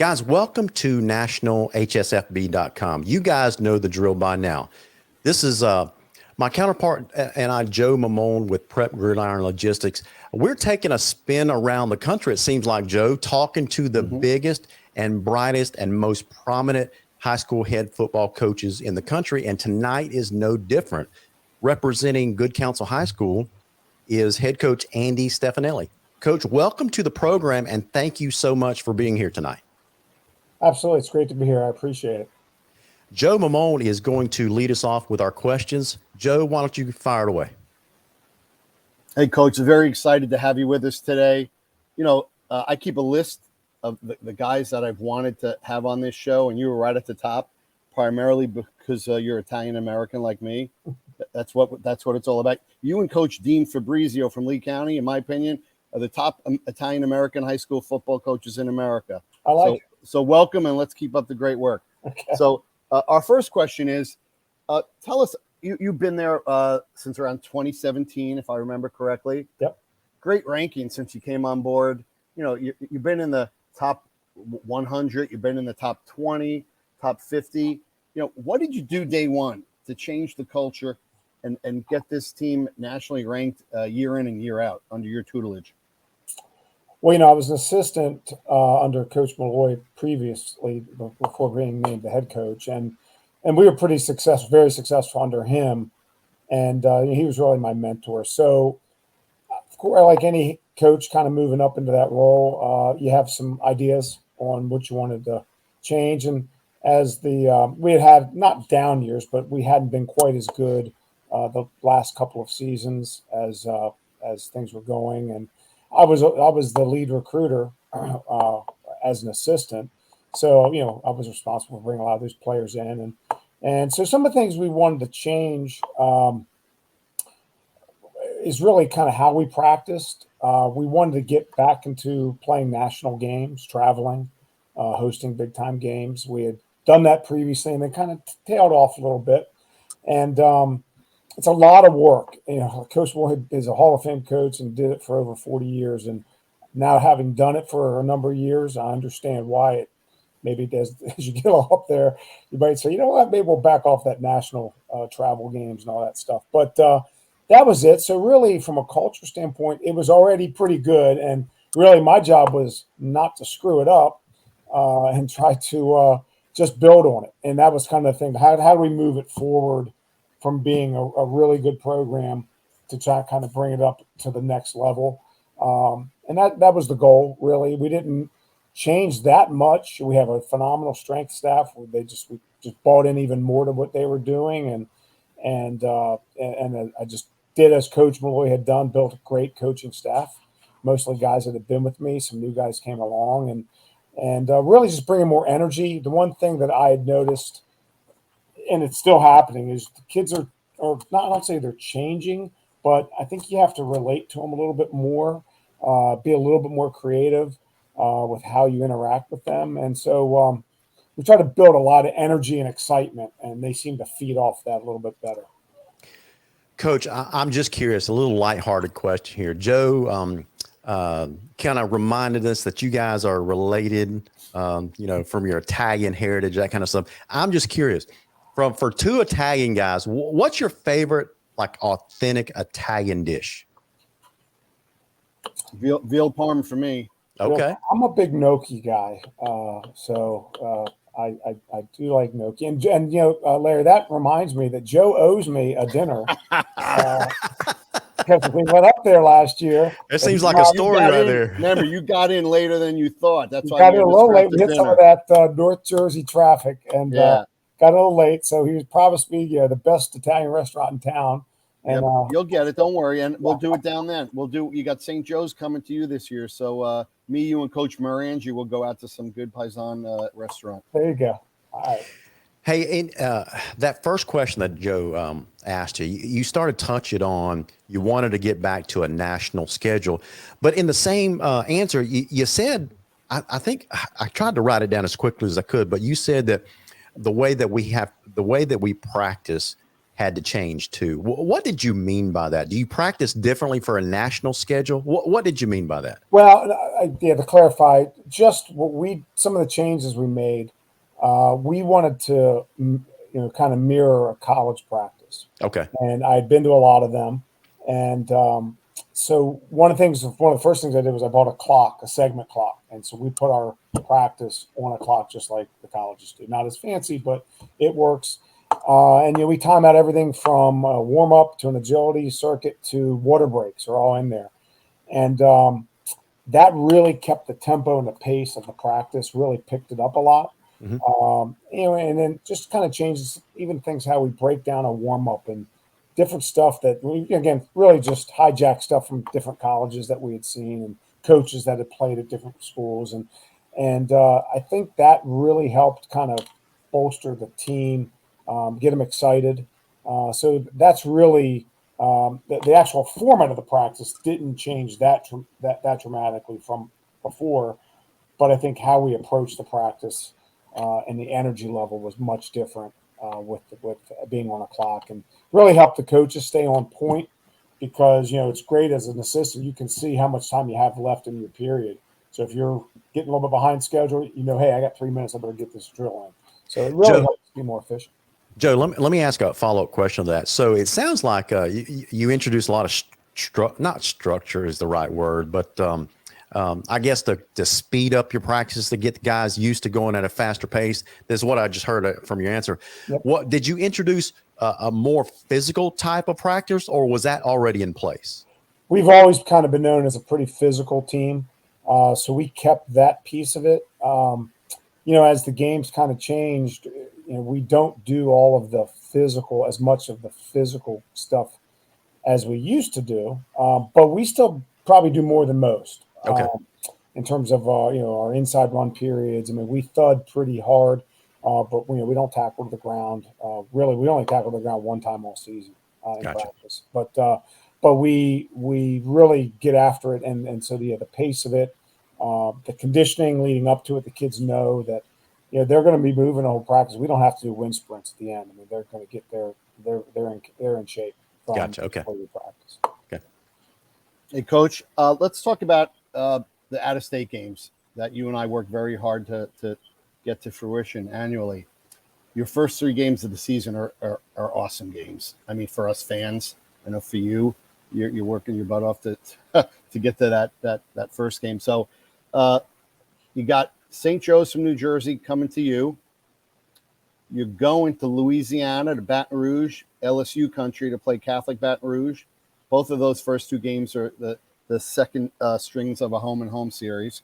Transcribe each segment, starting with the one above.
Guys, welcome to nationalhsfb.com. You guys know the drill by now. This is my counterpart and I, Joe Mamone with Prep Gridiron Logistics. We're taking a spin around the country, it seems like, Joe, talking to the biggest and brightest and most prominent high school head football coaches in the country. And tonight is no different. Representing Good Counsel High School is head coach Andy Stefanelli. Coach, welcome to the program, and thank you so much for being here tonight. Absolutely. It's great to be here. I appreciate it. Joe Mamone is going to lead us off with our questions. Joe, why don't you fire it away? Hey, Coach, very excited to have you with us today. You know, I keep a list of the guys that I've wanted to have on this show, and you were right at the top, primarily because you're Italian-American like me. That's what it's all about. You and Coach Dean Fabrizio from Lee County, in my opinion, are the top Italian-American high school football coaches in America. I like it. So welcome, and let's keep up the great work. Okay. So our first question is, tell us, you've been there since around 2017, if I remember correctly. Yep. Great ranking since you came on board. You know, you've been in the top 100. You've been in the top 20, top 50. You know, what did you do day one to change the culture and get this team nationally ranked year in and year out under your tutelage? Well, you know, I was an assistant under Coach Malloy previously before being named the head coach, and we were pretty successful, very successful under him, and he was really my mentor. So, of course, like any coach, kind of moving up into that role, you have some ideas on what you wanted to change, and as we had not down years, but we hadn't been quite as good the last couple of seasons as things were going, and I was the lead recruiter as an assistant, so you know I was responsible for bringing a lot of these players in, and so some of the things we wanted to change is really kind of how we practiced. We wanted to get back into playing national games, traveling, hosting big time games. We had done that previously, and then kind of tailed off a little bit, and it's a lot of work. You know, Coach Moore is a Hall of Fame coach and did it for over 40 years. And now having done it for a number of years, I understand why it maybe does. As you get up there, you might say, you know what, maybe we'll back off that national travel games and all that stuff. But that was it. So really, from a culture standpoint, it was already pretty good. And really, my job was not to screw it up and try to just build on it. And that was kind of the thing. How do we move it forward from being a really good program to try to kind of bring it up to the next level. And that was the goal, really. We didn't change that much. We have a phenomenal strength staff. We just bought in even more to what they were doing. And I just did as Coach Malloy had done, built a great coaching staff, mostly guys that had been with me. Some new guys came along and really just bringing more energy. The one thing that I had noticed, and it's still happening, is the kids are not, I don't say they're changing, but I think you have to relate to them a little bit more, be a little bit more creative with how you interact with them. And so we try to build a lot of energy and excitement, and they seem to feed off that a little bit better. Coach, I'm just curious, a little lighthearted question here. Joe kind of reminded us that you guys are related, you know, from your Italian heritage, that kind of stuff. I'm just curious. For two Italian guys, what's your favorite, like, authentic Italian dish? Veal parm for me. Okay. I'm a big gnocchi guy, so I do like gnocchi. And you know, Larry, that reminds me that Joe owes me a dinner because we went up there last year. It seems like a story right there. Remember, you got in later than you thought. That's why got in a little late. We hit some of that North Jersey traffic, and got a little late, so he promised me the best Italian restaurant in town. And you'll get it, don't worry, and we'll do it down then. You got St. Joe's coming to you this year, so me, you, and Coach Marangi will go out to some good Paisan restaurant. There you go. All right. Hey, and that first question that Joe asked you started touching on, you wanted to get back to a national schedule, but in the same answer, you said, I think I tried to write it down as quickly as I could, but you said that the way that we practice had to change too. What did you mean by that? Do you practice differently for a national schedule? What did you mean by that? Well, to clarify, just some of the changes we made, we wanted to, kind of mirror a college practice. Okay. And I'd been to a lot of them. And so one of the first things I did was I bought a segment clock. And so we put our practice on a clock, just like the colleges do. Not as fancy, but it works. And we time out everything from a warm up to an agility circuit to water breaks are all in there. And that really kept the tempo and the pace of the practice, really picked it up a lot. Mm-hmm. And then just kind of changes even things how we break down a warm up and different stuff that we, again, really just hijack stuff from different colleges that we had seen and coaches that had played at different schools. And I think that really helped kind of bolster the team, get them excited. So that's really the actual format of the practice didn't change that dramatically from before, but I think how we approached the practice and the energy level was much different with being on a clock, and really helped the coaches stay on point because it's great as an assistant, you can see how much time you have left in your period. So if you're getting a little bit behind schedule, hey, I got 3 minutes, I better get this drill in. So it really helps be more efficient. Joe, let me ask a follow-up question to that. So it sounds like you introduced a lot of not structure is the right word, but I guess to speed up your practice, to get the guys used to going at a faster pace. This is what I just heard from your answer. Yep. What did you introduce a more physical type of practice, or was that already in place? We've always kind of been known as a pretty physical team, so we kept that piece of it. As the games kind of changed, we don't do all of the physical, as much of the physical stuff as we used to do, but we still probably do more than most. Okay. In terms of our inside run periods, I mean, we thud pretty hard, but we don't tackle to the ground. Really, we only tackle to the ground one time all season in Gotcha. practice. But we really get after it, and so the pace of it, the conditioning leading up to it, the kids know that they're going to be moving the whole practice. We don't have to do wind sprints at the end. I mean, they're going to get they're in shape. Gotcha. Okay. Before we practice. Okay. Hey, Coach, let's talk about the out-of-state games that you and I work very hard to get to fruition annually. Your first 3 games of the season are awesome games. I mean, for us fans, I know for you, you're working your butt off to get to that first game. So you got St. Joe's from New Jersey coming to you. You're going to Louisiana, to Baton Rouge, LSU country, to play Catholic Baton Rouge. Both of those first 2 games are the second strings of a home-and-home series.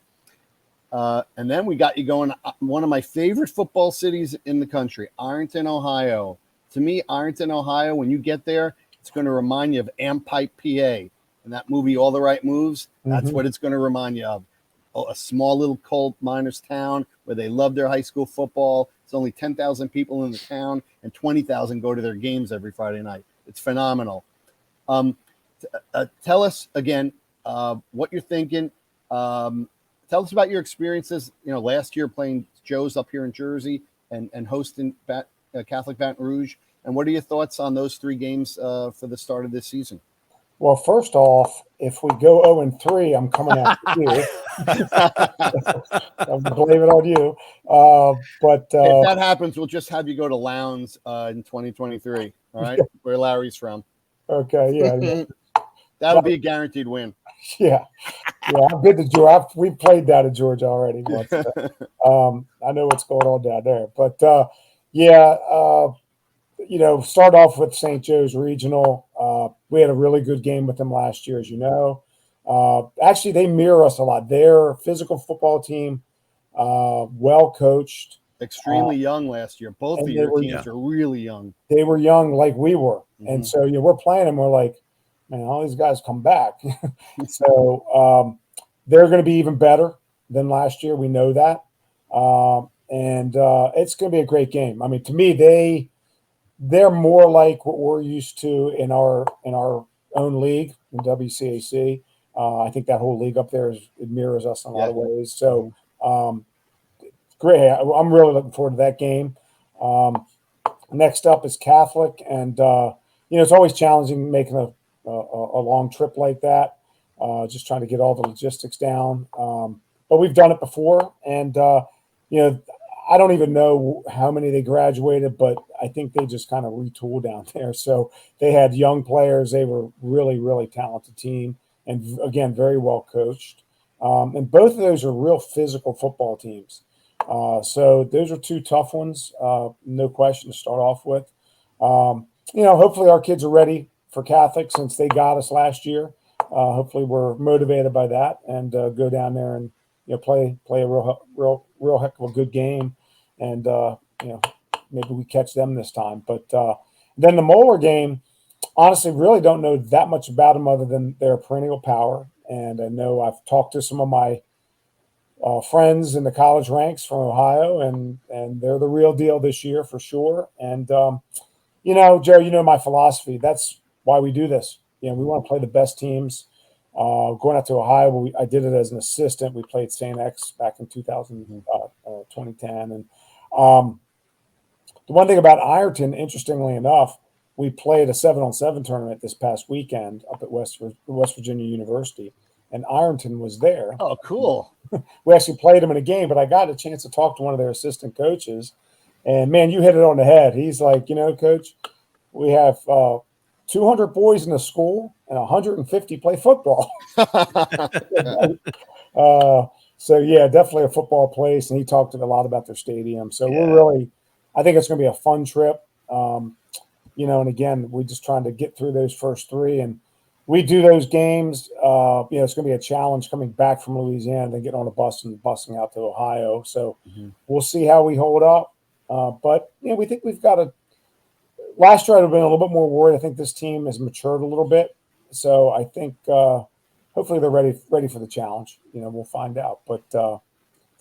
And then we got you going one of my favorite football cities in the country, Ironton, Ohio. To me, Ironton, Ohio, when you get there, it's going to remind you of Ampipe, PA. And that movie, All the Right Moves, that's what it's going to remind you of. A small little coal miners town where they love their high school football. It's only 10,000 people in the town, and 20,000 go to their games every Friday night. It's phenomenal. Tell us again what you're thinking. Tell us about your experiences. Last year playing Joe's up here in Jersey and hosting Catholic Baton Rouge. And what are your thoughts on those 3 games for the start of this season? Well, first off, if we go 0-3, I'm coming after you. I'm gonna blame it on you. But if that happens, we'll just have you go to Lowndes in 2023. All right, where Larry's from. Okay, yeah. That'll be a guaranteed win. Yeah. I've been to Georgia. We played down in Georgia already once. I know what's going on down there. But start off with St. Joe's Regional. We had a really good game with them last year, as you know. Actually, they mirror us a lot. They're a physical football team, well coached. Extremely young last year. Both of your teams are really young. They were young like we were. And so we're playing them. We're like, man, all these guys come back. So they're going to be even better than last year. We know that. And it's going to be a great game. I mean, to me, they're more like what we're used to in our own league, in WCAC. I think that whole league up there it mirrors us in a lot of ways. So great. I'm really looking forward to that game. Next up is Catholic, and it's always challenging making a long trip like that. Just trying to get all the logistics down, but we've done it before, and I don't even know how many they graduated, but I think they just kind of retooled down there. So they had young players. They were really, really talented team, and again, very well coached. And both of those are real physical football teams. So those are two tough ones, no question to start off with. Hopefully our kids are ready for Catholic since they got us last year. Hopefully we're motivated by that and go down there and play a real heck of a good game, and maybe we catch them this time. But then the Moeller game, honestly, really don't know that much about them other than they're a perennial power. And I know I've talked to some of my friends in the college ranks from Ohio, and they're the real deal this year for sure. And Joe, my philosophy. That's why we do this. We want to play the best teams. Going out to Ohio, I did it as an assistant. We played St. X back in 2010. And the one thing about Ironton, interestingly enough, we played a 7-on-7 tournament this past weekend up at West Virginia University, and Ironton was there. Oh, cool. We actually played them in a game, but I got a chance to talk to one of their assistant coaches, and man, you hit it on the head. He's like, Coach, we have 200 boys in the school and 150 play football. So yeah, definitely a football place. And he talked a lot about their stadium. So I think it's going to be a fun trip. And again, we're just trying to get through those first three, and we do those games. It's going to be a challenge coming back from Louisiana, then getting on a bus and busing out to Ohio. So we'll see how we hold up. But we think we've got a. Last year, I'd have been a little bit more worried. I think this team has matured a little bit, so I think hopefully they're ready for the challenge. We'll find out, but going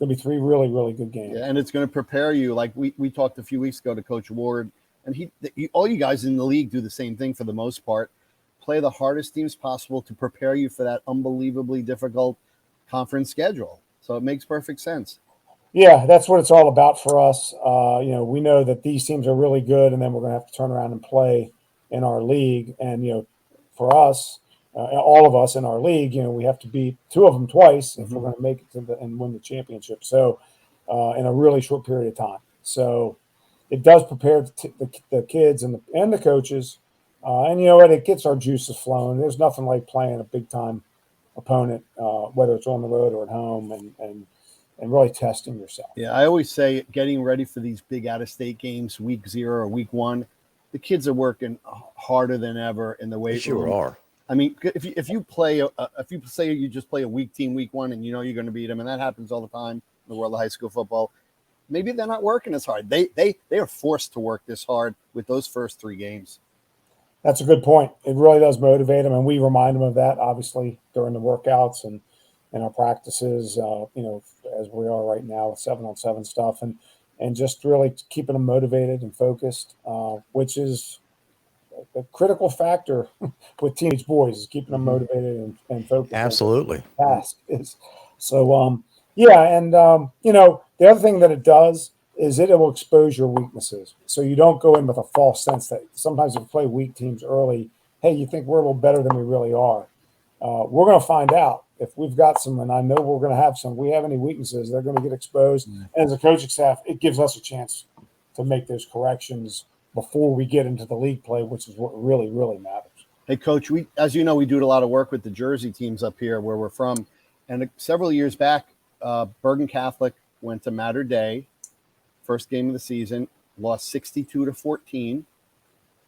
to be three really, really good games. Yeah, and it's going to prepare you. Like we talked a few weeks ago to Coach Ward, and all you guys in the league do the same thing for the most part. Play the hardest teams possible to prepare you for that unbelievably difficult conference schedule. So it makes perfect sense. Yeah, that's what it's all about for us. We know that these teams are really good, and then we're going to have to turn around and play in our league. And, for us, all of us in our league, we have to beat two of them twice if we're going to make it and win the championship. So in a really short period of time. So it does prepare the kids and the coaches. And it gets our juices flowing. There's nothing like playing a big-time opponent, whether it's on the road or at home, and really testing yourself. Yeah, I always say getting ready for these big out-of-state games, week 0 or week 1, the kids are working harder than ever in the weight room. Sure are. I mean, if you say you just play a weak team week 1 and you're going to beat them, and that happens all the time in the world of high school football, maybe they're not working as hard. They are forced to work this hard with those first 3 games. That's a good point. It really does motivate them, and we remind them of that, obviously, during the workouts and our practices, as we are right now with 7-on-7 stuff, and just really keeping them motivated and focused, which is a critical factor with teenage boys, is keeping them motivated and focused. Absolutely. Task is so. The other thing that it does is it will expose your weaknesses, so you don't go in with a false sense that sometimes if you play weak teams early, hey, you think we're a little better than we really are. We're going to find out if we've got some, and I know we're going to have some. If we have any weaknesses, they're going to get exposed. And as a coaching staff, it gives us a chance to make those corrections before we get into the league play, which is what really, really matters. Hey, Coach, as you know, we do a lot of work with the Jersey teams up here where we're from. And several years back, Bergen Catholic went to Mater Dei, first game of the season, lost 62-14.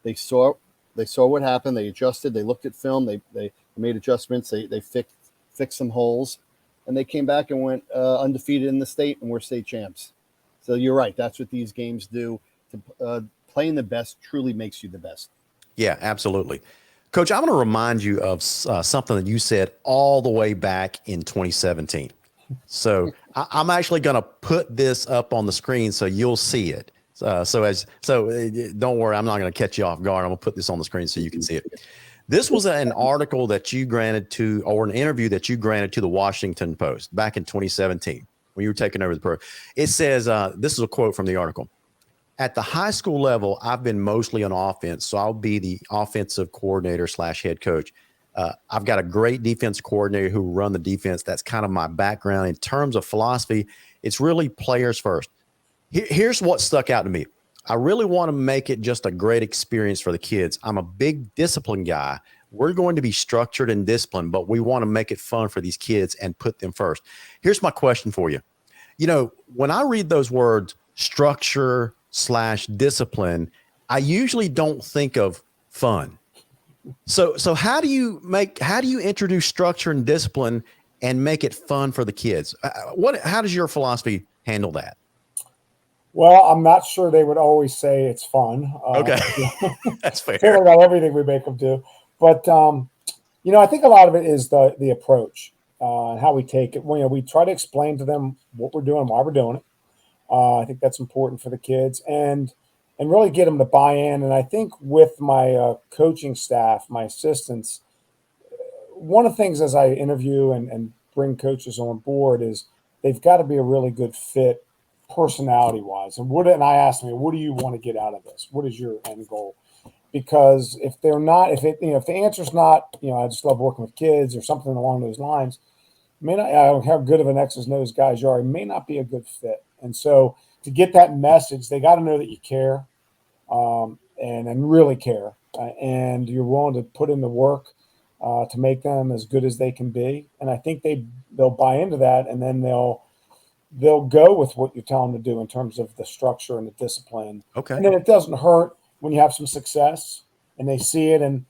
They saw what happened. They adjusted. They looked at film. They made adjustments. They fixed some holes, and they came back and went undefeated in the state, and we're state champs. So you're right. That's what these games do. Playing the best truly makes you the best. Yeah, absolutely. Coach, I want to remind you of something that you said all the way back in 2017. So I'm actually going to put this up on the screen so you'll see it. So don't worry, I'm not going to catch you off guard. I'm going to put this on the screen so you can see it. This was an article that you granted to, or an interview that you granted to the Washington Post back in 2017 when you were taking over the program. It says, this is a quote from the article. at the high school level, I've been mostly on offense, so I'll be the offensive coordinator / head coach. I've got a great defense coordinator who run the defense. That's kind of my background. In terms of philosophy, it's really players first. Here's what stuck out to me. I really want to make it just a great experience for the kids. I'm a big discipline guy. We're going to be structured and disciplined, but we want to make it fun for these kids and put them first. Here's my question for you. When I read those words, structure / discipline, I usually don't think of fun. So how do you introduce structure and discipline and make it fun for the kids? How does your philosophy handle that? Well, I'm not sure they would always say it's fun. Okay. That's fair. Certainly not everything we make them do. But, I think a lot of it is the approach and how we take it. We try to explain to them what we're doing, why we're doing it. I think that's important for the kids and really get them to buy in. And I think with my coaching staff, my assistants, one of the things as I interview and bring coaches on board is they've got to be a really good fit personality wise. And I asked them, what do you want to get out of this? What is your end goal? Because if they're not, if the answer's not, I just love working with kids or something along those lines, I don't know how good of an X's and O's guys you are, it may not be a good fit. And so to get that message, they got to know that you care and really care. And you're willing to put in the work to make them as good as they can be. And I think they'll buy into that, and then they'll go with what you tell them to do in terms of the structure and the discipline. Okay. And then it doesn't hurt when you have some success and they see it. And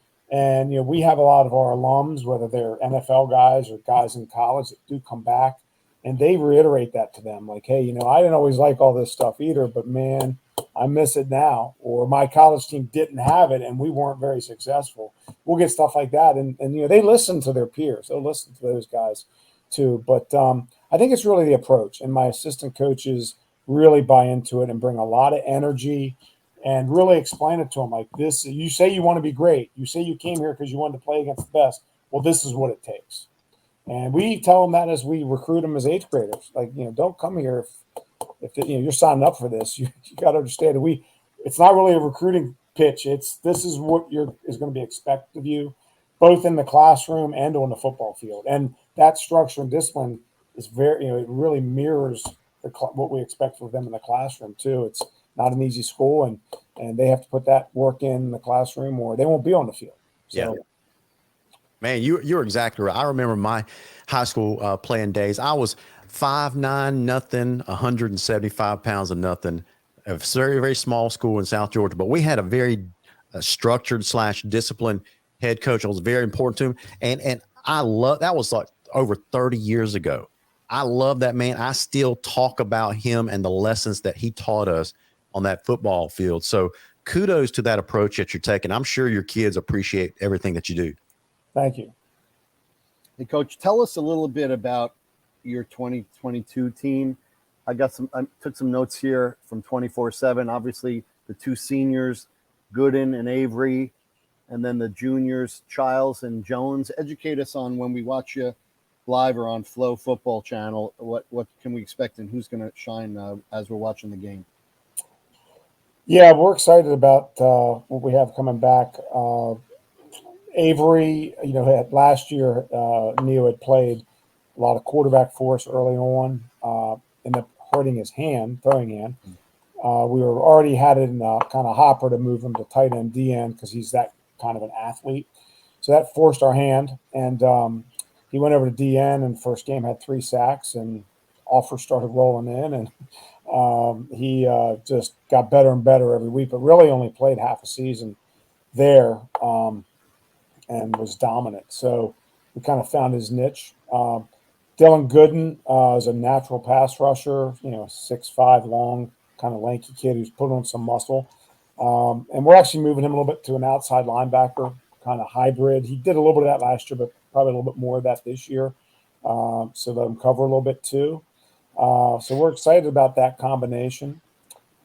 we have a lot of our alums, whether they're NFL guys or guys in college, that do come back, and they reiterate that to them. Like, hey, I didn't always like all this stuff either, but man, I miss it now. Or my college team didn't have it and we weren't very successful. We'll get stuff like that. And they listen to their peers. They'll listen to those guys too. But I think it's really the approach, and my assistant coaches really buy into it and bring a lot of energy and really explain it to them like this. You say you want to be great. You say you came here because you wanted to play against the best. Well, this is what it takes. And we tell them that as we recruit them as 8th graders. Like, don't come here if you're signing up for this. You got to understand that it's not really a recruiting pitch. This is what is going to be expected of you, both in the classroom and on the football field. And that structure and discipline is very, it really mirrors what we expect from them in the classroom too. It's not an easy school, and they have to put that work in the classroom or they won't be on the field. So. Yeah. Man, you're exactly right. I remember my high school playing days. I was 5'9", nothing, 175 pounds of nothing. A very, very small school in South Georgia, but we had a very structured / disciplined head coach. It was very important to him. And I love, that was like over 30 years ago. I love that man. I still talk about him and the lessons that he taught us on that football field. So kudos to that approach that you're taking. I'm sure your kids appreciate everything that you do. Thank you. Hey, Coach, tell us a little bit about your 2022 team. I took some notes here from 24/7. Obviously, the 2 seniors, Gooden and Avery, and then the juniors, Childs and Jones. Educate us on, when we watch you live or on Flow Football Channel, what can we expect and who's going to shine as we're watching the game? Yeah, we're excited about what we have coming back. Avery, last year, Neo had played a lot of quarterback for us early on, ended up hurting his throwing hand. We were already had it in kind of hopper to move him to tight end, DN, because he's that kind of an athlete. So that forced our hand, and he went over to DN, and first game had 3 sacks, and offers started rolling in, and he just got better and better every week, but really only played half a season there. And was dominant. So we kind of found his niche. Dylan Gooden is a natural pass rusher, 6'5", long, kind of lanky kid who's put on some muscle. And we're actually moving him a little bit to an outside linebacker, kind of hybrid. He did a little bit of that last year, but probably a little bit more of that this year. So let him cover a little bit too. So we're excited about that combination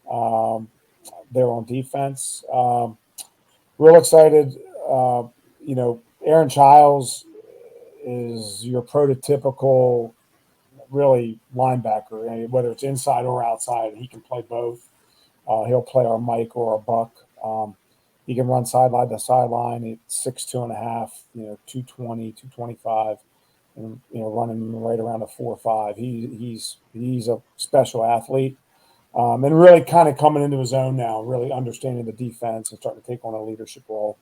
there on defense. Real excited. Aaron Childs is your prototypical, really, linebacker. Whether it's inside or outside, he can play both. He'll play our Mike or our Buck. He can run sideline to sideline at 6'2.5", 220, 225, and running right around a 4.5. He's a special athlete, and really kind of coming into his own now, really understanding the defense and starting to take on a leadership role.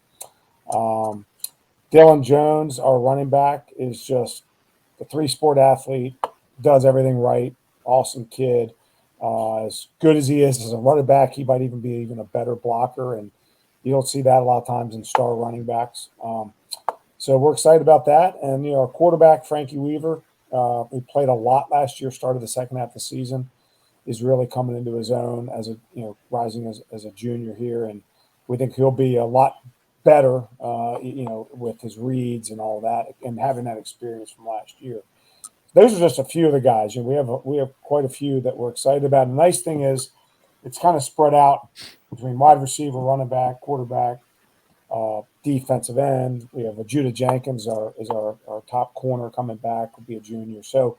Dylan Jones, our running back, is just a 3-sport athlete, does everything right, awesome kid. As good as he is as a running back, he might even be even a better blocker, and you don't see that a lot of times in star running backs. So we're excited about that. And, our quarterback, Frankie Weaver, who played a lot last year, started the second half of the season, is really coming into his own as rising as a junior here. And we think he'll be a lot better, with his reads and all that, and having that experience from last year. Those are just a few of the guys. We have quite a few that we're excited about. And the nice thing is it's kind of spread out between wide receiver, running back, quarterback, defensive end. We have Judah Jenkins is our top corner coming back, will be a junior. So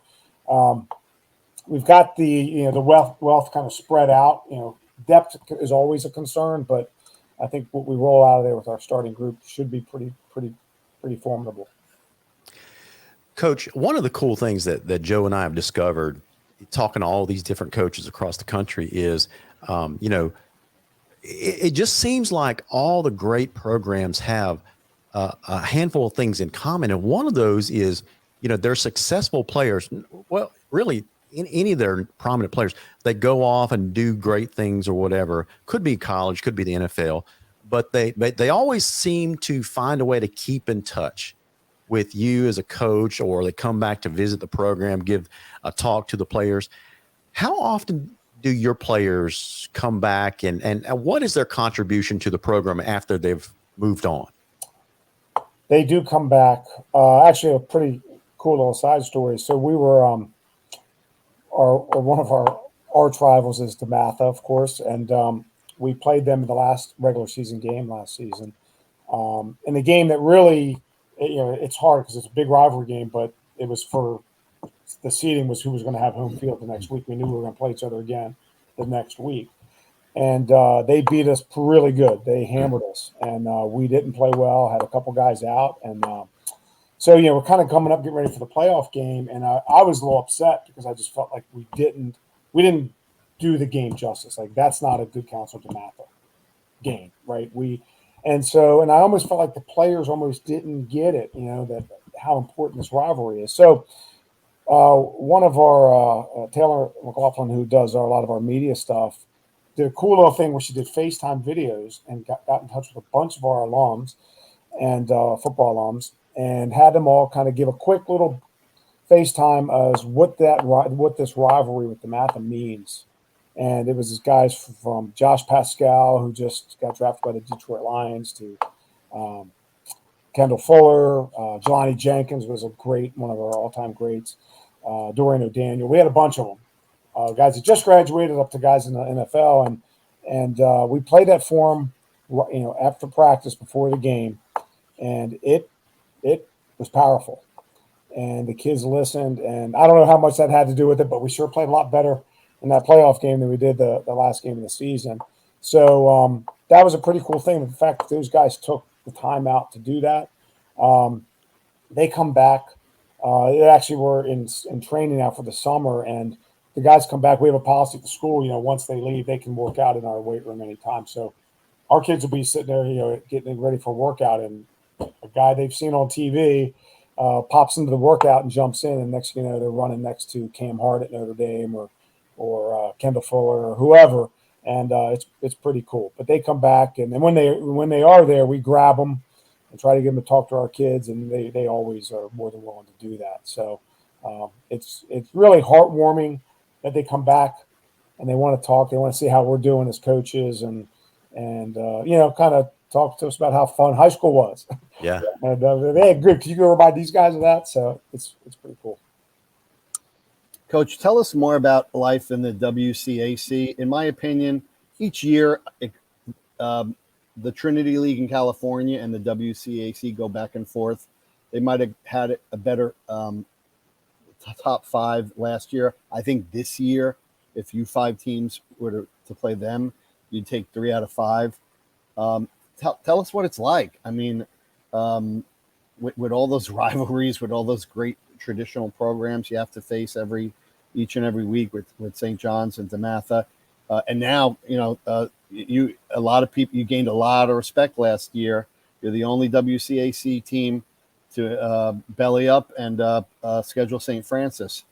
we've got the wealth kind of spread out. Depth is always a concern, but I think what we roll out of there with our starting group should be pretty formidable. Coach, one of the cool things that Joe and I have discovered talking to all these different coaches across the country is, it just seems like all the great programs have a handful of things in common. And one of those is, they're successful players. Well, really, any of their prominent players, they go off and do great things or whatever. Could be college, could be the NFL, but they always seem to find a way to keep in touch with you as a coach, or they come back to visit the program, give a talk to the players. How often do your players come back, and what is their contribution to the program after they've moved on? They do come back. Actually, a pretty cool little side story. So we were one of our arch rivals is DeMatha, of course, and we played them in the last regular season game last season. In a game that really, it's hard because it's a big rivalry game, but it was for the seeding was who was going to have home field the next week. We knew we were going to play each other again the next week. And they beat us really good. They hammered us, and we didn't play well, had a couple guys out. And so, we're kind of coming up, getting ready for the playoff game. And I was a little upset because I just felt like we didn't do the game justice. Like, that's not a good Counsel DeMatha game, right? And I almost felt like the players almost didn't get it, that how important this rivalry is. So one of our Taylor McLaughlin, who does a lot of our media stuff, did a cool little thing where she did FaceTime videos and got in touch with a bunch of our alums and football alums, and had them all kind of give a quick little FaceTime as what this rivalry with DeMatha means. And it was these guys from Josh Pascal, who just got drafted by the Detroit Lions, to Kendall Fuller. Jelani Jenkins was one of our all-time greats. Dorian O'Daniel. We had a bunch of them. Guys that just graduated up to guys in the NFL. And we played that for them, after practice before the game. And it was powerful. And the kids listened. And I don't know how much that had to do with it, but we sure played a lot better in that playoff game than we did the last game of the season. So that was a pretty cool thing. The fact that those guys took the time out to do that. They come back. They actually were in training now for the summer, and the guys come back. We have a policy at the school, once they leave, they can work out in our weight room anytime. So our kids will be sitting there, getting ready for a workout, and a guy they've seen on TV pops into the workout and jumps in, and next thing you know, they're running next to Cam Hart at Notre Dame or Kendall Fuller or whoever, and it's pretty cool. But they come back, and then when they are there, we grab them and try to get them to talk to our kids, and they always are more than willing to do that. So it's really heartwarming that they come back and they want to talk. They want to see how we're doing as coaches, and kind of talk to us about how fun high school was. Yeah, and hey, good. Can you go remind these guys of that? So it's pretty cool. Coach, tell us more about life in the WCAC. In my opinion, each year, the Trinity League in California and the WCAC go back and forth. They might have had a better top five last year. I think this year, if you 5 teams were to play them, you'd take 3 out of 5. Tell us what it's like. I mean, with all those rivalries, with all those great traditional programs you have to face each and every week with St. John's and DeMatha. And now, you gained a lot of respect last year. You're the only WCAC team to belly up and schedule St. Francis.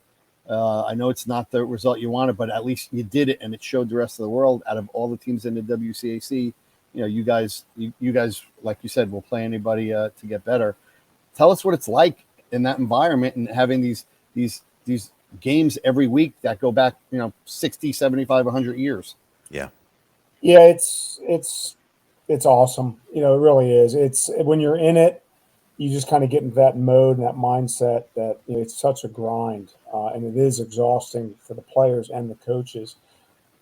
I know it's not the result you wanted, but at least you did it, and it showed the rest of the world. Out of all the teams in the WCAC, you guys, like you said, will play anybody to get better. Tell us what it's like in that environment and having these games every week that go back, 60, 75, 100 years. Yeah. Yeah, it's awesome. It really is. It's when you're in it, you just kind of get into that mode and that mindset that it's such a grind, and it is exhausting for the players and the coaches.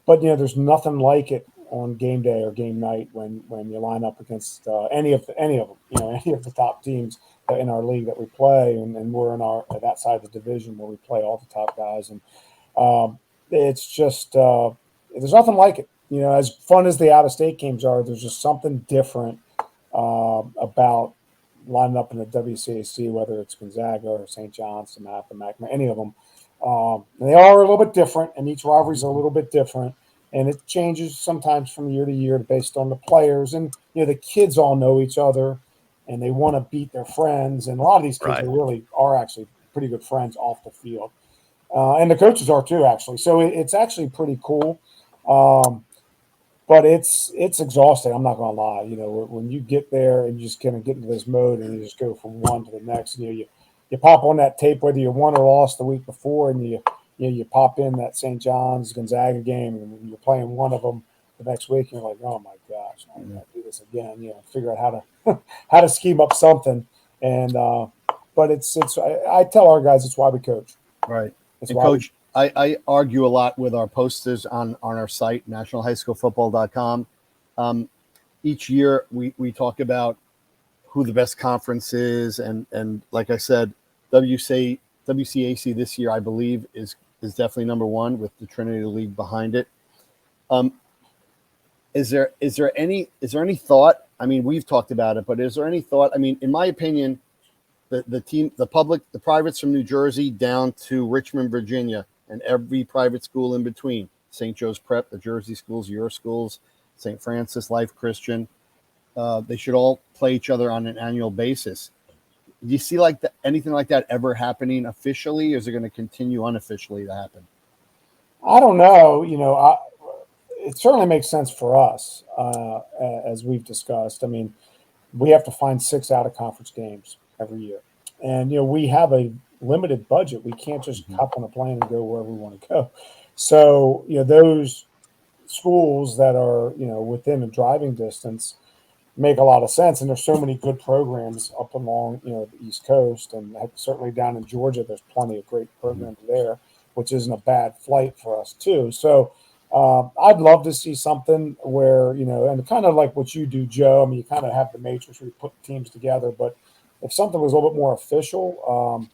But there's nothing like it on game day or game night when you line up against any of them, any of the top teams in our league that we play, and we're in that side of the division where we play all the top guys, and it's just there's nothing like it. As fun as the out-of-state games are, there's just something different about lining up in the WCAC, whether it's Gonzaga or St. John's, DeMatha, any of them. And they are a little bit different, and each rivalry is a little bit different, and it changes sometimes from year to year based on the players. And the kids all know each other, and they want to beat their friends. And a lot of these kids are actually pretty good friends off the field, and the coaches are too, actually. So it's actually pretty cool. But it's exhausting. I'm not going to lie. When you get there and you just kind of get into this mode and you just go from one to the next, and you pop on that tape, whether you won or lost the week before, and you pop in that St. John's Gonzaga game, and you're playing one of them the next week, and you're like, oh my gosh, I'm going to do this again. Figure out how to scheme up something. And but it's I tell our guys it's why we coach. Right. It's and why Coach, I argue a lot with our posters on our site, nationalhighschoolfootball.com. Each year we talk about who the best conference is, and like I said, WCAC this year I believe is definitely number one with the Trinity League behind it. Is there any thought? I mean, we've talked about it, but is there any thought? I mean, in my opinion, the privates from New Jersey down to Richmond, Virginia, and every private school in between, St. Joe's Prep, the Jersey schools, your schools, St. Francis, Life Christian, they should all play each other on an annual basis. Do you see anything like that ever happening officially, or is it going to continue unofficially to happen? I don't know. It certainly makes sense for us, as we've discussed. I mean, we have to find 6 out-of-conference games every year. And, we have a limited budget. We can't just hop on a plane and go wherever we want to go. So, those schools that are, within a driving distance make a lot of sense. And there's so many good programs up along, the East Coast, and certainly down in Georgia, there's plenty of great programs there, which isn't a bad flight for us too. So I'd love to see something where, and kind of like what you do, Joe. I mean, you kind of have the matrix where you put teams together, but if something was a little bit more official,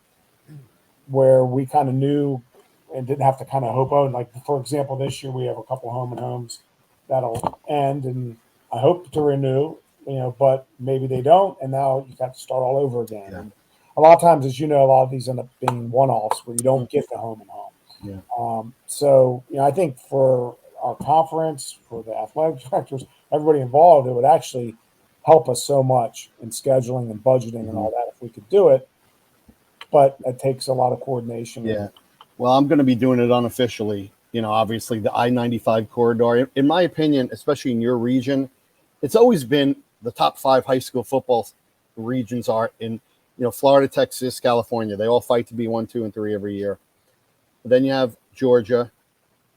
where we kind of knew and didn't have to kind of hope on, like, for example, this year we have a couple home and homes that'll end, and I hope to renew, but maybe they don't, and now you got to start all over again. Yeah. And a lot of times, as a lot of these end up being one-offs where you don't get the home and home. Yeah. So, I think for our conference, for the athletic directors, everybody involved, it would actually help us so much in scheduling and budgeting and all that if we could do it. But it takes a lot of coordination. Yeah. Well, I'm going to be doing it unofficially. Obviously the I-95 corridor, in my opinion, especially in your region, it's always been the top 5 high school football regions are in, Florida, Texas, California. They all fight to be 1, 2, and 3 every year. Then you have Georgia.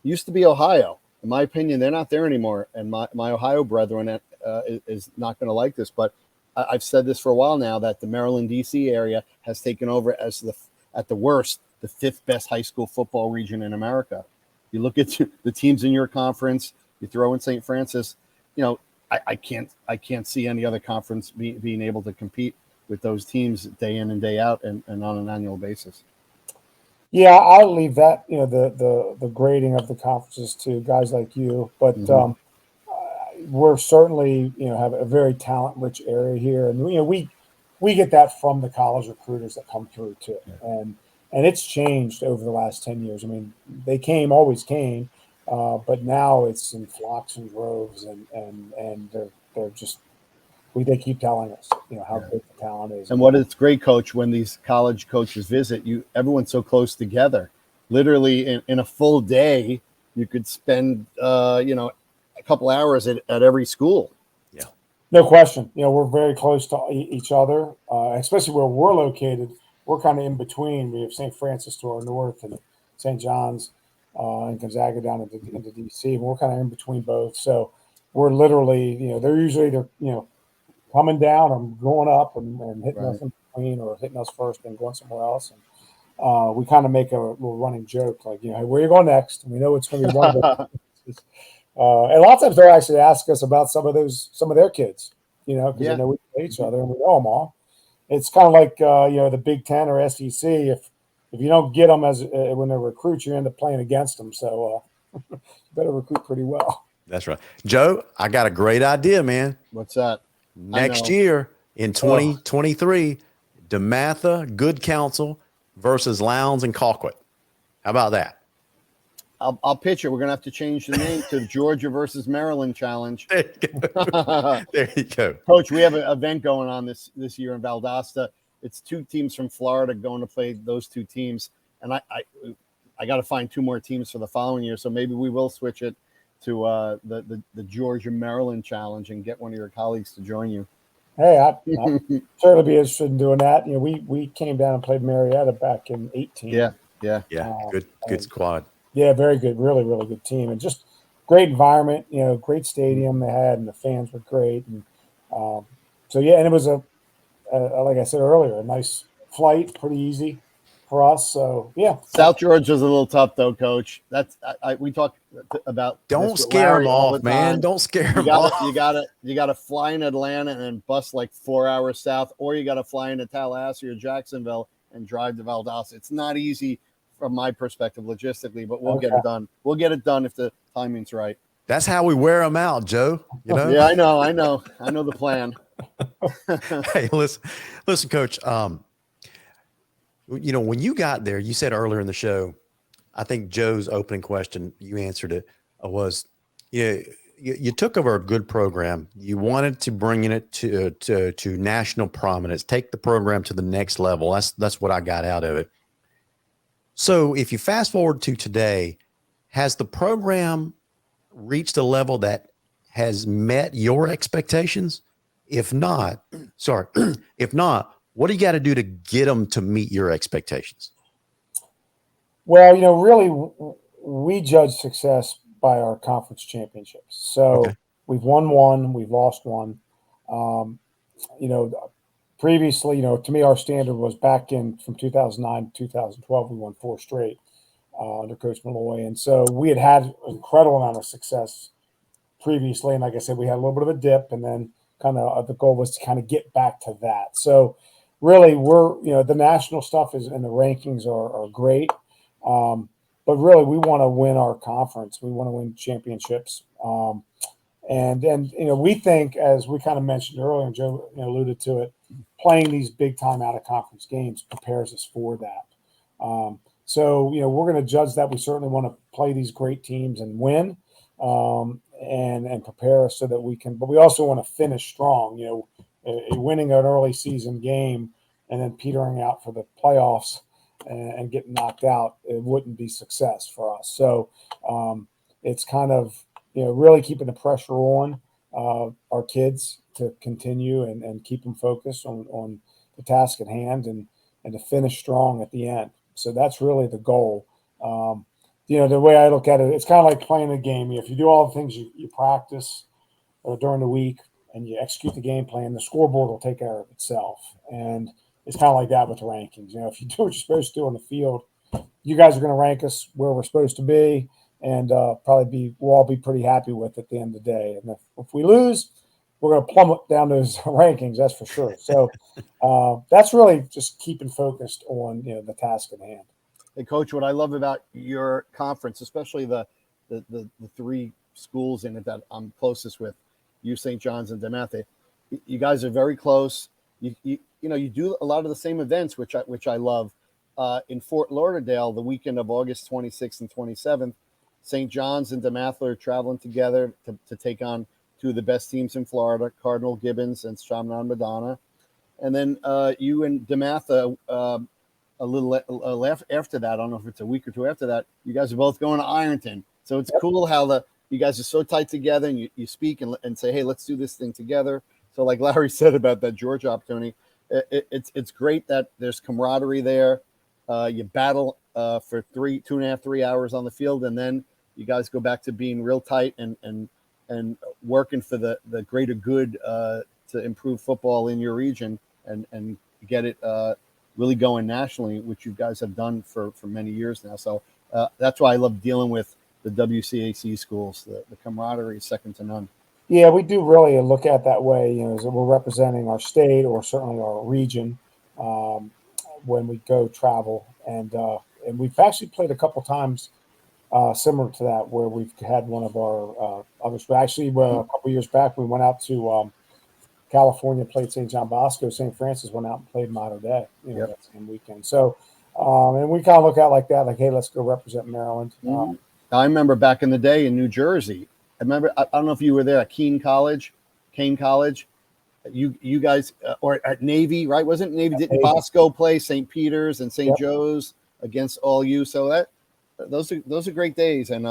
Used to be Ohio. In my opinion, they're not there anymore. And my Ohio brethren is not going to like this, but I've said this for a while now that the Maryland, D.C. area has taken over as at the worst, the 5th best high school football region in America. You look at the teams in your conference, you throw in St. Francis, I can't see any other conference being able to compete with those teams day in and day out and on an annual basis. Yeah, I'll leave that, the grading of the conferences to guys like you. But we're certainly, have a very talent-rich area here, and we get that from the college recruiters that come through too, and it's changed over the last 10 years. I mean, they always came, but now it's in flocks and droves, and they're just they keep telling us, how great the talent is. And what is great, Coach, when these college coaches visit you, everyone's so close together. Literally, in a full day, you could spend a couple hours at every school. Yeah, no question. We're very close to each other, especially where we're located. We're kind of in between. We have St. Francis to our north and St. John's and Gonzaga down into D.C. And we're kind of in between both. So we're literally, they're coming down or going up and hitting us in between, or hitting us first and going somewhere else. And we kind of make a little running joke, like, hey, where are you going next? And we know it's going to be one of those. And a lot of times they'll actually ask us about some of their kids, because they know we play each other and we know them all. It's kind of like, the Big Ten or SEC. If you don't get them when they recruit, you end up playing against them. So you better recruit pretty well. that's right. Joe, I got a great idea, man. What's that? Next year in 2023, DeMatha, Good Counsel versus Lowndes and Colquitt. How about that? I'll pitch it. We're gonna have to change the name to Georgia versus Maryland Challenge. There you go. There you go. Coach, we have an event going on this year in Valdosta. It's 2 teams from Florida going to play those 2 teams, and I got to find 2 more teams for the following year. So maybe we will switch it to the Georgia Maryland Challenge and get one of your colleagues to join you. Hey, I'd certainly be interested in doing that. We came down and played Marietta back in 2018. Yeah. Good squad. Yeah, very good. Really, really good team. And just great environment, great stadium they had, and the fans were great. And and it was like I said earlier, a nice flight, pretty easy for us. So, yeah. South Georgia is a little tough, though, Coach. That's we talk about. Don't scare them off, man. Don't scare them off. You got to fly in Atlanta and then bus like 4 hours south, or you got to fly into Tallahassee or Jacksonville and drive to Valdosta. It's not easy from my perspective logistically, but we'll get it done. We'll get it done if the timing's right. That's how we wear them out, Joe. Yeah, I know the plan. Hey, listen, Coach. When you got there, you said earlier in the show, I think Joe's opening question, you answered it, was, you took over a good program. You wanted to bring it to national prominence, take the program to the next level. That's what I got out of it. So if you fast forward to today, has the program reached a level that has met your expectations? If not, what do you got to do to get them to meet your expectations? Well, really, we judge success by our conference championships. So we've won 1, we've lost 1. Previously, to me, our standard was back from 2009 to 2012, we won 4 straight under Coach Malloy. And so we had an incredible amount of success previously. And like I said, we had a little bit of a dip, and then kind of the goal was to kind of get back to that. So really, we're, the national stuff and the rankings are great. But really, we want to win our conference. We want to win championships. And we think, as we kind of mentioned earlier, and Joe alluded to it, playing these big time out of conference games prepares us for that. So we're going to judge that. We certainly want to play these great teams and win, and prepare us so that we can. But we also want to finish strong. Winning an early season game and then petering out for the playoffs and getting knocked out, it wouldn't be success for us. So it's kind of really keeping the pressure on our kids to continue and keep them focused on the task at hand and to finish strong at the end. So that's really the goal. The way I look at it, it's kind of like playing a game. If you do all the things you practice during the week and you execute the game plan, the scoreboard will take care of itself. And it's kind of like that with the rankings. If you do what you're supposed to do on the field, you guys are going to rank us where we're supposed to be, and we'll all be pretty happy with it at the end of the day. And if we lose, we're going to plummet down those rankings, that's for sure. So that's really just keeping focused on the task at hand. Hey, Coach, what I love about your conference, especially the 3 schools in it that I'm closest with, you St. John's and DeMatha. You guys are very close. You do a lot of the same events, which I love. In Fort Lauderdale, the weekend of August 26th and 27th, St. John's and DeMatha are traveling together to take on two of the best teams in Florida, Cardinal Gibbons and Chaminade Madonna. And then you and DeMatha, a little after that, I don't know if it's a week or two after that, you guys are both going to Ironton. So it's cool how you guys are so tight together, and you speak and say, hey, let's do this thing together. So like Larry said about that Georgia opportunity, it's great that there's camaraderie there. You battle for 2.5, 3 hours on the field, and then you guys go back to being real tight and working for the greater good to improve football in your region and get it really going nationally, which you guys have done for many years now. So that's why I love dealing with the WCAC schools. The camaraderie is second to none. Yeah, we do really look at it that way, as we're representing our state or certainly our region when we go travel. And we've actually played a couple times similar to that, where we've had one of our others. But actually, a couple years back, we went out to California, played St. John Bosco. St. Francis went out and played Mater Dei, that same weekend. So, and we kind of look at it like that, like, hey, let's go represent Maryland. I remember back in the day in New Jersey. I don't know if you were there at Kane College. You guys, or at Navy, right? Wasn't Navy? Didn't Bosco play St. Peter's and St. Joe's against all you? So those are great days, and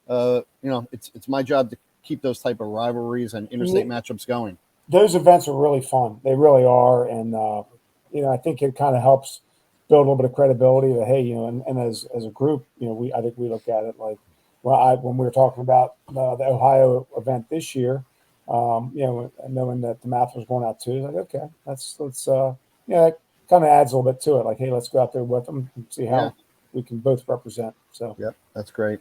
it's my job to keep those type of rivalries and interstate matchups going. Those events are really fun. They really are, and I think it kind of helps build a little bit of credibility. That hey, and as a group, I think we look at it like, when we were talking about the Ohio event this year, knowing that the math was going out too, like, okay, let's it kind of adds a little bit to it. Like, hey, let's go out there with them and see how we can both represent. So, that's great.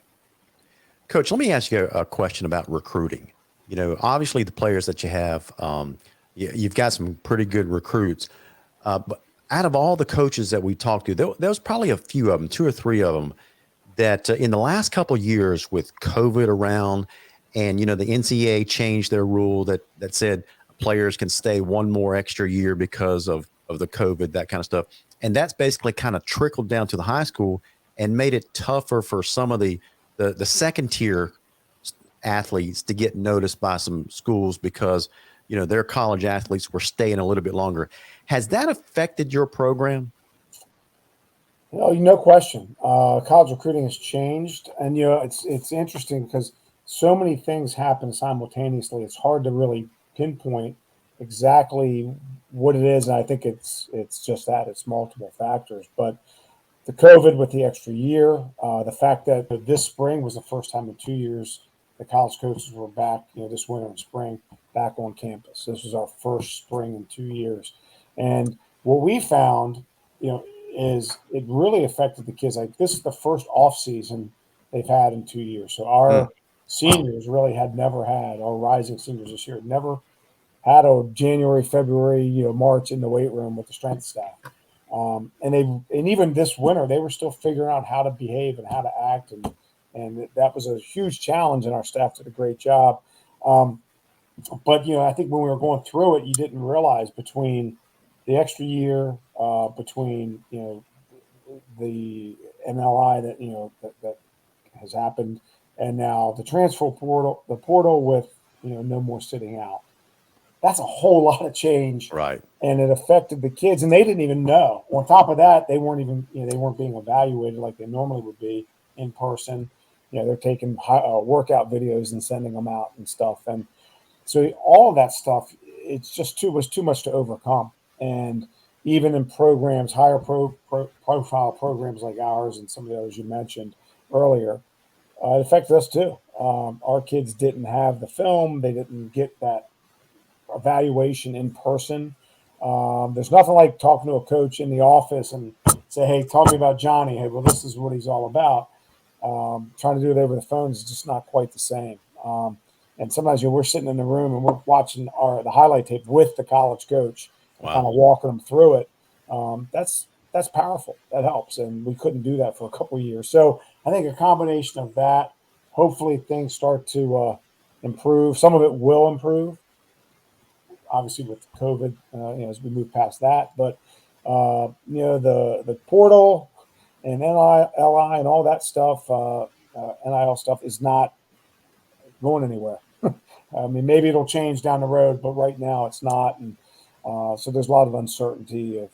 Coach, let me ask you a question about recruiting. Obviously the players that you have, you've got some pretty good recruits, but out of all the coaches that we talked to, there was probably a few of them, 2 or 3 of them, that in the last couple of years with COVID around, and the NCAA changed their rule that said players can stay one more extra year because of the COVID, that kind of stuff, and that's basically kind of trickled down to the high school and made it tougher for some of the second tier athletes to get noticed by some schools because their college athletes were staying a little bit longer. Has that affected your program? No question. College recruiting has changed, and it's interesting because so many things happen simultaneously. It's hard to really pinpoint exactly what it is, and I think it's just that it's multiple factors. But the COVID with the extra year, the fact that this spring was the first time in 2 years the college coaches were back, this winter and spring, back on campus. This was our first spring in 2 years, and what we found, is it really affected the kids. Like, this is the first off season they've had in 2 years. So our seniors really had never had, our rising seniors this year, never had a January, February, March in the weight room with the strength staff. And even this winter, they were still figuring out how to behave and how to act. And that was a huge challenge, and our staff did a great job. But, I think when we were going through it, you didn't realize between the extra year, between the MLI that has happened, and now the transfer portal, with no more sitting out. That's a whole lot of change, right? And it affected the kids, and they didn't even know. On top of that, they weren't even they weren't being evaluated like they normally would be in person. They're taking workout videos and sending them out and stuff, and so all of that stuff, was too much to overcome. And even in programs, higher profile programs like ours and some of the others you mentioned earlier, it affected us too. Our kids didn't have the film; they didn't get that evaluation in person. There's nothing like talking to a coach in the office and say, "Hey, tell me about Johnny." Hey, well, this is what he's all about. Trying to do it over the phone is just not quite the same. And sometimes we're sitting in the room and we're watching the highlight tape with the college coach, kind of walking them through it. That's powerful. That helps, and we couldn't do that for a couple of years. So I think a combination of that. Hopefully, things start to improve. Some of it will improve, obviously with COVID, as we move past that. But the portal and LI and all that stuff, NIL stuff is not going anywhere. I mean, maybe it'll change down the road, but right now it's not. And so there's a lot of uncertainty of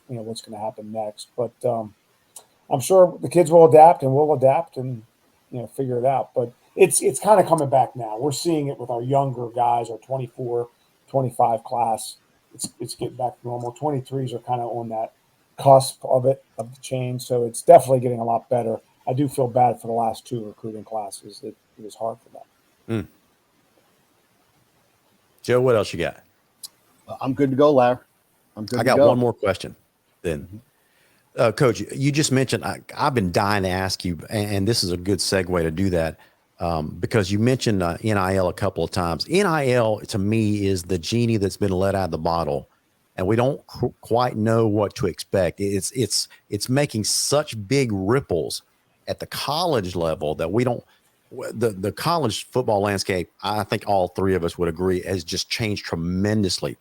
what's going to happen next. But I'm sure the kids will adapt, and we'll adapt and figure it out. But it's kind of coming back now. We're seeing it with our younger guys, our 24, 25 class. It's getting back to normal. 23s are kind of on that cusp of the change. So it's definitely getting a lot better. I do feel bad for the last 2 recruiting classes. It was hard for them. Joe, what else you got? I'm good to go, Larry. I got one more question then. Coach, you just mentioned, I've been dying to ask you, and this is a good segue to do that, because you mentioned NIL a couple of times. NIL, to me, is the genie that's been let out of the bottle, and we don't quite know what to expect. It's making such big ripples at the college level that we don't. The college football landscape, I think all three of us would agree, has just changed tremendously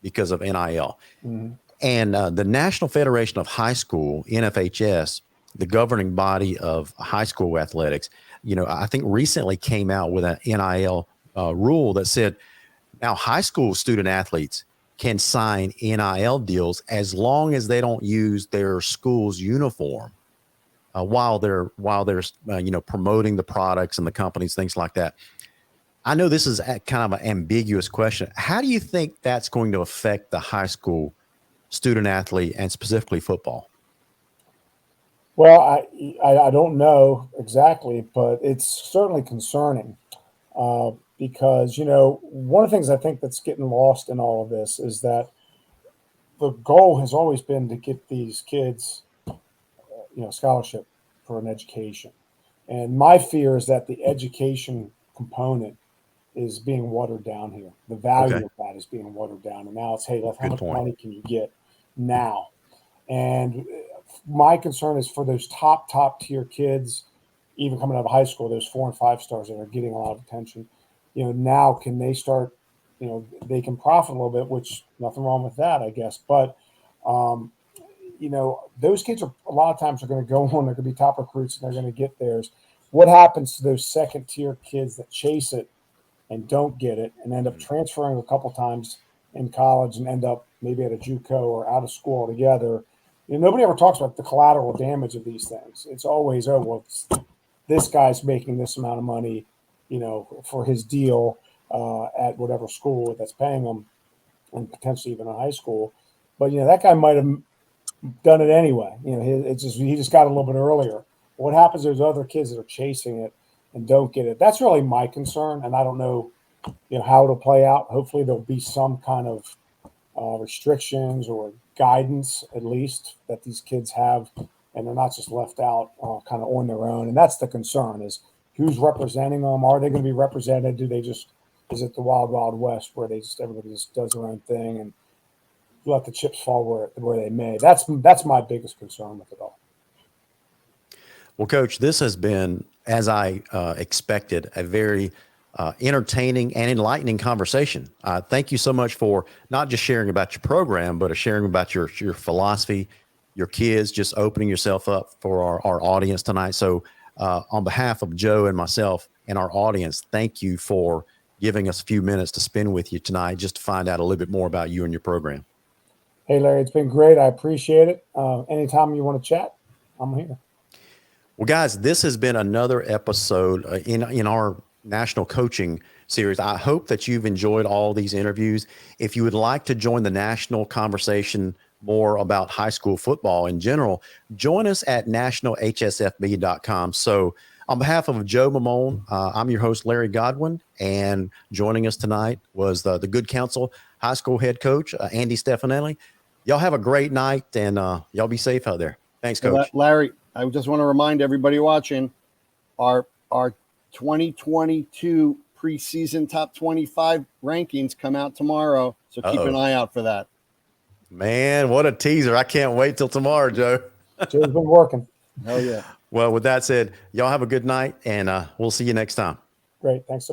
because of NIL. Mm-hmm. And the National Federation of High School, NFHS, the governing body of high school athletics, I think recently came out with an NIL rule that said now high school student athletes can sign NIL deals as long as they don't use their school's uniform while they're promoting the products and the companies, things like that. I know this is kind of an ambiguous question. How do you think that's going to affect the high school student athlete and specifically football? Well, I don't know exactly, but it's certainly concerning because, one of the things I think that's getting lost in all of this is that the goal has always been to get these kids, scholarship for an education. And my fear is that the education component is being watered down here. The value of that is being watered down. And now it's, hey, how much money can you get now? And my concern is for those top tier kids, even coming out of high school, those 4 and 5 stars that are getting a lot of attention, now can they start, they can profit a little bit, which nothing wrong with that, I guess. But, those kids are a lot of times are going to go on, they're going to be top recruits and they're going to get theirs. What happens to those second tier kids that chase it and don't get it and end up transferring a couple times in college and end up maybe at a JUCO or out of school altogether? Nobody ever talks about the collateral damage of these things. It's always, this guy's making this amount of money, for his deal at whatever school that's paying him, and potentially even a high school. But that guy might have done it anyway. He just got a little bit earlier. What happens to those other kids that are chasing it and don't get it? That's really my concern, and I don't know, how it'll play out. Hopefully, there'll be some kind of restrictions or guidance, at least, that these kids have, and they're not just left out kind of on their own. And that's the concern: is who's representing them? Are they going to be represented? Is it the wild, wild west where everybody just does their own thing and let the chips fall where they may? That's my biggest concern with it all. Well, Coach, this has been, as I expected, a very entertaining and enlightening conversation. Thank you so much for not just sharing about your program, but sharing about your philosophy, your kids, just opening yourself up for our audience tonight. So on behalf of Joe and myself and our audience, thank you for giving us a few minutes to spend with you tonight just to find out a little bit more about you and your program. Hey, Larry, it's been great. I appreciate it. Anytime you want to chat, I'm here. Well, guys, this has been another episode in our national coaching series. I hope that you've enjoyed all these interviews. If you would like to join the national conversation more about high school football in general, join us at nationalhsfb.com. So on behalf of Joe Mamone, I'm your host, Larry Godwin, and joining us tonight was the good Counsel high school head coach, Andy Stefanelli. Y'all have a great night, and y'all be safe out there. Thanks, Coach. Larry, I just want to remind everybody watching, our 2022 preseason top 25 rankings come out tomorrow, so keep an eye out for that. Man, what a teaser. I can't wait till tomorrow, Joe. Joe's been working. Hell yeah. Well, with that said, y'all have a good night, and we'll see you next time. Great. Thanks so much.